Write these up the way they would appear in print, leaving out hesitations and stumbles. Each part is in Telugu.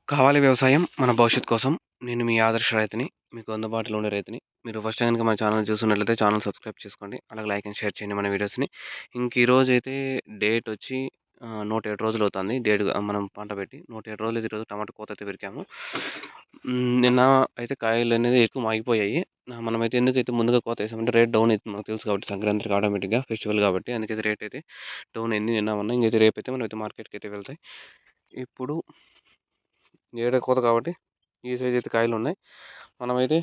కావాలి వ్యవసాయం మన భవిష్యత్తు కోసం. నేను మీ ఆదర్శ రైతుని. మీకు అందుబాటులో ఉండే రైతుని. మీరు ఫస్ట్ టైం గనుక మన ఛానల్ చూస్తున్నట్లయితే ఛానల్ సబ్స్క్రైబ్ చేసుకోండి. అలాగే లైక్ అండ్ షేర్ చేయండి మన వీడియోస్‌ని. ఈరోజైతే డేట్ వచ్చి 107 రోజులవుతుంది. మనం పంట పెట్టి. 107 రోజులైతే ఈరోజు టమాటా కోతైతే పెరికాము. నిన్న అయితే కాయలనేది ఎక్కువ మాగిపోయాయి. మనమైతే ఎందుకైతే ముందుగా కోతేసామంటే రేట్ డౌన్ అయితుంది మనకు తెలుసు కాబట్టి సంక్రాంతికి ఆటోమేటిక్‌గా ఫెస్టివల్ కాబట్టి. అందుకైతే రేట్ అయితే డౌన్ అయింది నిన్న, మొన్న. ఇంకైతే రేపైతే మనమైతే మార్కెట్‌కైతే వెళ్తాయి. ఇప్పుడు ఏడో కోత కాబట్టి ఈ సైజ్ అయితే కాయలున్నాయి. మనమైతే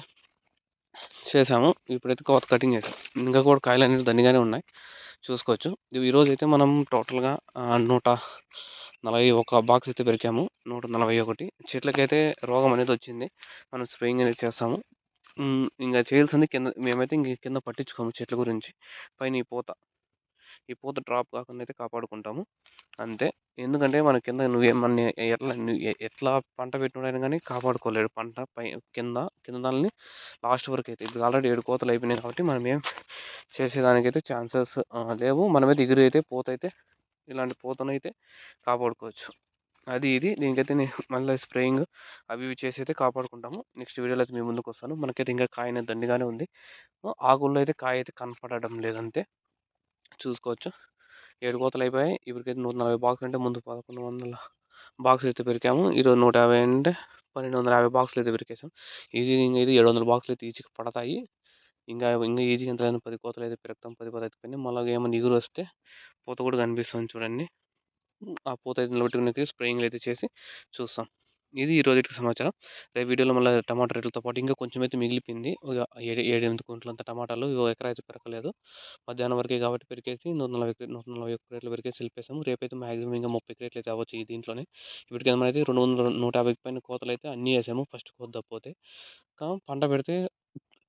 చేసాము. ఇప్పుడైతే కోత కటింగ్ చేసాం. ఇంకా కూడా కాయలనేవి దండిగానే ఉన్నాయి. చూసుకోవచ్చు. ఈరోజైతే మనం టోటల్‌గా 141 బాక్స్ అయితే పెరికాము. 141 చెట్లకైతే రోగం అనేది వచ్చింది. మనం స్ప్రేయింగ్ అనేది చేస్తాము. ఇంక చేయాల్సింది మేమైతే ఇంక కింద పట్టించుకోము చెట్ల గురించి. పైన ఈ పూత డ్రాప్ కాకుండా అయితే కాపాడుకుంటాము. అంతే. ఎందుకంటే మన కింద మనని ఎట్లా పంట పెట్టినోడైనా గానీ కాపాడుకోలేడు పంట కింద దాన్ని లాస్ట్ వరకైతే. ఇప్పుడు ఆల్రెడీ 7 కోతలు అయిపోయినాయి కాబట్టి మనం ఏం చేసేదానికైతే ఛాన్సెస్ లేవు. మనమైతే పూతైతే ఇలాంటి పూతనైతే కాపాడుకోవచ్చు. అది ఇది. దీనికైతే మళ్ళీ స్ప్రేయింగ్ అవి ఇవి చేసి అయితే కాపాడుకుంటాము. నెక్స్ట్ వీడియోలో అయితే మీ ముందుకొస్తాను. మనకైతే ఇంకా కాయ అనేది దండిగానే ఉంది. ఆకుల్లో అయితే కాయ అయితే కనపడడం లేదంతే. చూసుకోవచ్చు. 7 కోతలయిపోయాయి. ఇప్పటికైతే 140 బాక్సులు అంటే ముందు 1100 బాక్సులైతే పెరికాము. ఈరోజు 150 అంటే 1250 బాక్సులైతే పెరికేసాం. ఈజీగా ఇంగైతే 700 బాక్సులైతే ఈజీగా పడతాయి. ఇంకా ఈజీగా ఎంతైనా 10 కోతలైతే పెరుకుతాం. 10, 15 పెరిగినాయి. మళ్ళా ఏమన్నా ఇగురొస్తే పూత కూడా కనిపిస్తుంది చూడండి. ఆ పూతైతే నిలబెట్టుకునేకి స్ప్రేయింగ్‌లయితే చేసి చూస్తాం. ఇది ఈరోజుటి సమాచారం. రేపు వీడియోలో మళ్ళా టమాటా రేట్లతో పాటు ఇంకా కొంచెం అయితే మిగిలిపోయింది. ఒక 7, 8 గుంటలంత టమాటాలు. ఒక ఎకరా అయితే పెరకలేదు. మధ్యాహ్నం వరకే కాబట్టి పెరికేసి 141 క్రేట్లు పెరికేసి వెళ్ళిపోయాము. రేపైతే మాక్సిమం ఇంకా 30 క్రేట్లు అయితే అవ్వచ్చు ఈ దీంట్లోనే. ఇప్పటికి మనమైతే 150 పైన కోతలైతే అన్నీ వేసాము ఫస్ట్ కోత తప్పిపోతే. పంట పెడితే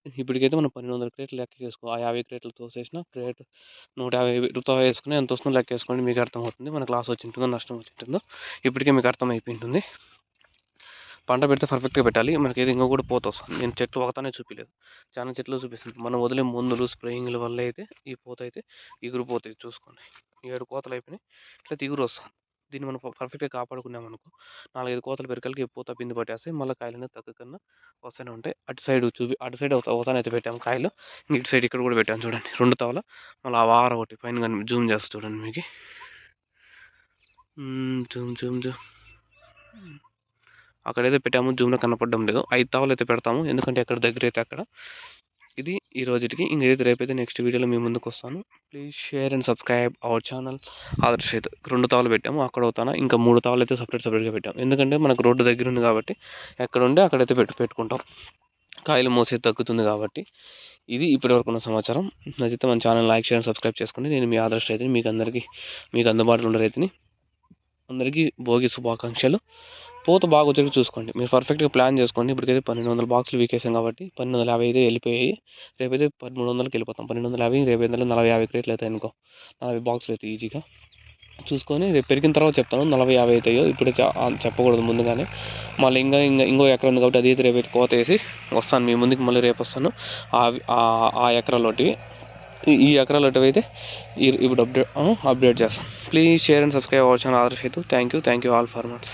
ఇప్పటికైతే మనం 1200 క్రేట్లు లెక్కేసుకో. ఆ 50 క్రేట్లు తోసేసిన 150తో వేసుకుని ఎంత వస్తుందో లెక్కేసుకోండి. మీకు అర్థమవుతుంది. మనకు లాస్ వచ్చి ఉంటుందో నష్టం వచ్చి ఉంటుందో ఇప్పటికే మీకు అర్థమైపోయి ఉంటుంది. పంట పెడితే పర్ఫెక్ట్‌గా పెట్టాలి. మనకేదో ఇంక కూడా పోతొస్తుంది. నేను చెట్లు ఒకతానే చూపియలేదు. చాలా చెట్లు చూపిస్తున్నాను. మనం వదిలే మందులు, స్ప్రేయింగ్‌ల వల్ల అయితే ఈ పూతైతే ఎగిరిపోతాయి చూసుకోండి. 7 కోతలయిపోయినాయి. ఇట్లా ఇగురొస్తుంది. దీన్ని మనం పర్ఫెక్ట్‌గా కాపాడుకున్నామనుకో 4, 5 కోతలు పెరికలకి పూత పిండి పట్టేస్తాయి. మళ్ళీ కాయలనేవి తగ్గకుండా వస్తూనే ఉంటాయి. అటు సైడ్ అవతానైతే పెట్టాము కాయలు. ఇటు సైడ్ ఇక్కడ కూడా పెట్టాము చూడండి. 2 తవల మళ్ళీ ఆ వార ఒకటి పైన జూమ్ చేస్తా చూడండి మీకు. జూమ్. అక్కడైతే పెట్టాము. జూమ్‌లో కనపడడం లేదు. 5 తావలైతే పెడతాము. ఎందుకంటే ఎక్కడ దగ్గరైతే అక్కడ. ఇది ఈ రోజుటికి. ఇంకైతే రేపైతే నెక్స్ట్ వీడియోలో మీ ముందుకొస్తాను. Please share and subscribe our channel Adarsh Raithu. 2 తావలు పెట్టాము. అక్కడ అవుతాన ఇంకా 3 తావలైతే సపరేట్‌గా పెట్టాము. ఎందుకంటే మనకు రోడ్డు దగ్గర ఉంది కాబట్టి ఎక్కడుంటే అక్కడైతే పెట్టుకుంటాం. కాయలు మోసేది తగ్గుతుంది కాబట్టి. ఇది ఇప్పటివరకు ఉన్న సమాచారం. నచ్చితే మన ఛానల్ లైక్, షేర్, సబ్స్క్రైబ్ చేసుకోండి. నేను మీ ఆదర్శ్ రైతుని. మీకు అందుబాటులో ఉండే రైతుని. అందరికీ భోగి శుభాకాంక్షలు. పూత బాగా వచ్చేటట్టు చూసుకోండి. మీరు పర్ఫెక్ట్‌గా ప్లాన్ చేసుకోండి. ఇప్పటికైతే 1200 బాక్సులు వీకేసాం కాబట్టి 1250 అయితే వెళ్ళిపోయాయి. రేపైతే 1300కి వెళ్ళిపోతాం. 1250 రేపైతే 40, 50 క్రేట్లు అవుతాయి అనుకో. 40 బాక్సులు అవుతాయి ఈజీగా. చూసుకొని రేపు పెరిగిన తర్వాత చెప్తాను. 40, 50 అవుతాయో ఇప్పుడే చెప్పకూడదు ముందుగానే. మళ్ళీ ఇంకో ఎకరా ఉంది కాబట్టి అది అయితే రేపైతే కోత వేసి వస్తాను మీ ముందుకు. మళ్ళీ రేపు వస్తాను. ఆ ఎకరాలోటివి ఈ ఎకరాలోటివి అయితే ఇప్పుడు అప్డేట్ చేస్తాను. Please share and subscribe our channel Adarsh Raithu. Thank you all farmers.